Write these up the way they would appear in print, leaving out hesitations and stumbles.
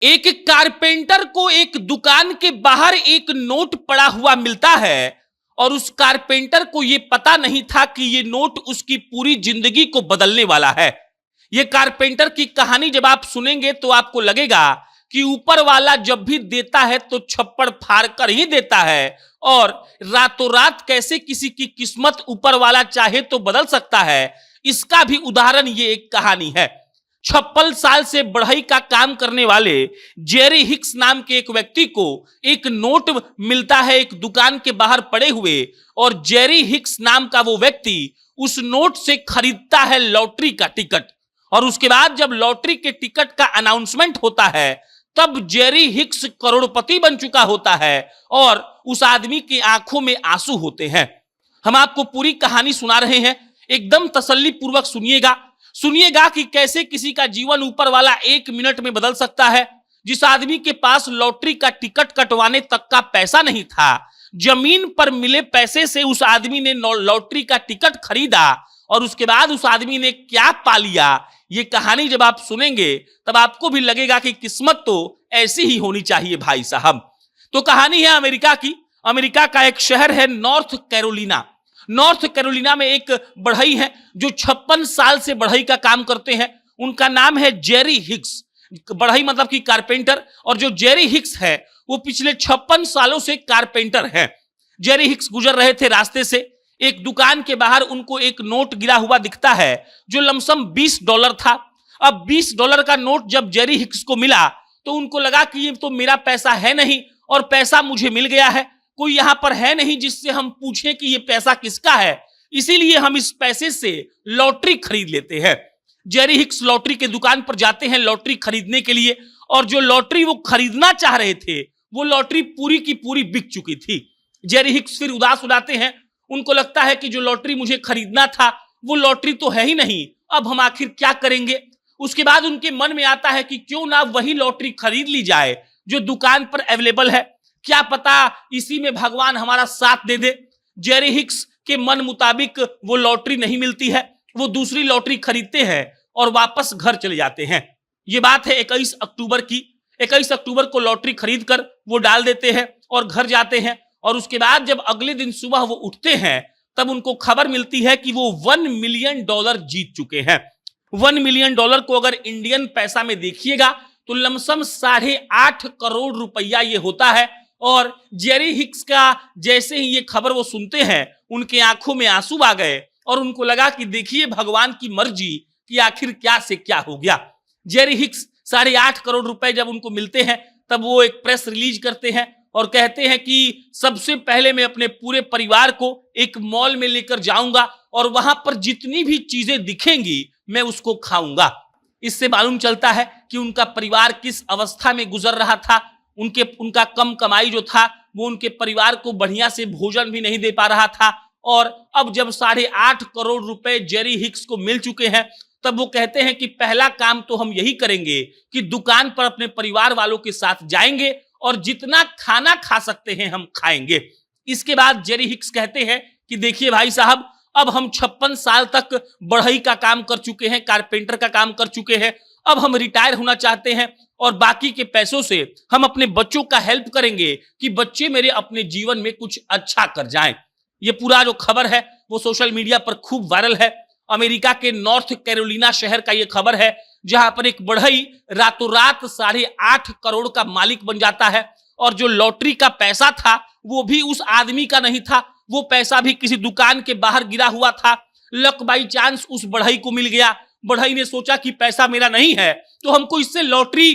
एक कारपेंटर को एक दुकान के बाहर एक नोट पड़ा हुआ मिलता है और उस कारपेंटर को यह पता नहीं था कि यह नोट उसकी पूरी जिंदगी को बदलने वाला है। यह कारपेंटर की कहानी जब आप सुनेंगे तो आपको लगेगा कि ऊपर वाला जब भी देता है तो छप्पड़ फाड़ कर ही देता है और रातों रात कैसे किसी की किस्मत ऊपर वाला चाहे तो बदल सकता है, इसका भी उदाहरण ये एक कहानी है। 56 साल से बढ़ई का काम करने वाले जेरी हिक्स नाम के एक व्यक्ति को एक नोट मिलता है एक दुकान के बाहर पड़े हुए, और जेरी हिक्स नाम का वो व्यक्ति उस नोट से खरीदता है लॉटरी का टिकट। और उसके बाद जब लॉटरी के टिकट का अनाउंसमेंट होता है तब जेरी हिक्स करोड़पति बन चुका होता है और उस आदमी की आंखों में आंसू होते हैं। हम आपको पूरी कहानी सुना रहे हैं, एकदम तसल्ली पूर्वक सुनिएगा कि कैसे किसी का जीवन ऊपर वाला 1 मिनट में बदल सकता है। जिस आदमी के पास लॉटरी का टिकट कटवाने तक का पैसा नहीं था, जमीन पर मिले पैसे से उस आदमी ने लॉटरी का टिकट खरीदा और उसके बाद उस आदमी ने क्या पा लिया, ये कहानी जब आप सुनेंगे तब आपको भी लगेगा कि किस्मत तो ऐसी ही होनी चाहिए भाई साहब। तो कहानी है अमेरिका की। अमेरिका का एक शहर है नॉर्थ कैरोलिना। नॉर्थ कैरोलिना में एक बढ़ई है जो 56 साल से बढ़ई का काम करते हैं। उनका नाम है जेरी हिक्स। बढ़ई मतलब कि कारपेंटर, और जो जेरी हिक्स है वो पिछले 56 सालों से कारपेंटर है। जेरी हिक्स गुजर रहे थे रास्ते से, एक दुकान के बाहर उनको एक नोट गिरा हुआ दिखता है जो लमसम $20 था। अब $20 का नोट जब जेरी हिक्स को मिला तो उनको लगा कि ये तो मेरा पैसा है नहीं और पैसा मुझे मिल गया है, कोई यहां पर है नहीं जिससे हम पूछें कि ये पैसा किसका है, इसीलिए हम इस पैसे से लॉटरी खरीद लेते हैं। जेरी हिक्स लॉटरी के दुकान पर जाते हैं लॉटरी खरीदने के लिए, और जो लॉटरी वो खरीदना चाह रहे थे वो लॉटरी पूरी की पूरी बिक चुकी थी। जेरी हिक्स फिर उदास हो जाते हैं, उनको लगता है कि जो लॉटरी मुझे खरीदना था वो लॉटरी तो है ही नहीं, अब हम आखिर क्या करेंगे। उसके बाद उनके मन में आता है कि क्यों ना वही लॉटरी खरीद ली जाए जो दुकान पर अवेलेबल है, क्या पता इसी में भगवान हमारा साथ दे दे। जेरी हिक्स के मन मुताबिक वो लॉटरी नहीं मिलती है, वो दूसरी लॉटरी खरीदते हैं और वापस घर चले जाते हैं। ये बात है 21 अक्टूबर की। 21 अक्टूबर को लॉटरी खरीद कर वो डाल देते हैं और घर जाते हैं, और उसके बाद जब अगले दिन सुबह वो उठते हैं तब उनको खबर मिलती है कि वो $1 मिलियन जीत चुके हैं। $1 मिलियन को अगर इंडियन पैसा में देखिएगा तो लमसम 8.5 करोड़ रुपया ये होता है। और जेरी हिक्स का जैसे ही ये खबर वो सुनते हैं उनके आंखों में आंसू आ गए और उनको लगा कि देखिए भगवान की मर्जी कि आखिर क्या से क्या हो गया। जेरी हिक्स 8.5 करोड़ रुपए जब उनको मिलते हैं तब वो एक प्रेस रिलीज करते हैं और कहते हैं कि सबसे पहले मैं अपने पूरे परिवार को एक मॉल में लेकर जाऊंगा और वहां पर जितनी भी चीजें दिखेंगी मैं उसको खाऊंगा। इससे मालूम चलता है कि उनका परिवार किस अवस्था में गुजर रहा था। उनका कम कमाई जो था वो उनके परिवार को बढ़िया से भोजन भी नहीं दे पा रहा था, और अब जब 8.5 करोड़ रुपए जेरी हिक्स को मिल चुके हैं तब वो कहते हैं कि पहला काम तो हम यही करेंगे कि दुकान पर अपने परिवार वालों के साथ जाएंगे और जितना खाना खा सकते हैं हम खाएंगे। इसके बाद जेरी हिक्स कहते हैं कि देखिए भाई साहब, अब हम 56 साल तक बढ़ई का काम कर चुके हैं, कारपेंटर का काम कर चुके हैं, अब हम रिटायर होना चाहते हैं और बाकी के पैसों से हम अपने बच्चों का हेल्प करेंगे कि बच्चे मेरे अपने जीवन में कुछ अच्छा कर जाएं। ये पूरा जो खबर है वो सोशल मीडिया पर खूब वायरल है। अमेरिका के नॉर्थ कैरोलिना शहर का ये खबर है जहां पर एक बढ़ई रातों रात 8.5 करोड़ का मालिक बन जाता है, और जो लॉटरी का पैसा था वो भी उस आदमी का नहीं था, वो पैसा भी किसी दुकान के बाहर गिरा हुआ था। लक बाई चांस उस बढ़ई को मिल गया। बढ़ई ने सोचा कि पैसा मेरा नहीं है तो हमको इससे लॉटरी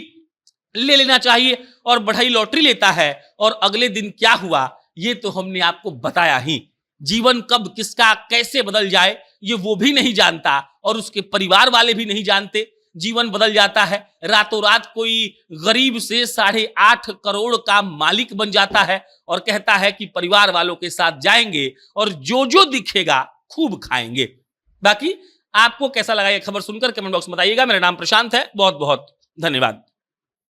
ले लेना चाहिए, और बढ़ई लॉटरी लेता है। और अगले दिन क्या हुआ ये तो हमने आपको बताया ही। जीवन कब किसका कैसे बदल जाए ये वो भी नहीं जानता और उसके परिवार वाले भी नहीं जानते। जीवन बदल जाता है, रातों रात कोई गरीब से 8.5 करोड़ का मालिक बन जाता है और कहता है कि परिवार वालों के साथ जाएंगे और जो जो दिखेगा खूब खाएंगे। बाकी आपको कैसा लगा ये खबर सुनकर कमेंट बॉक्स में बताइएगा। मेरा नाम प्रशांत है, बहुत बहुत धन्यवाद।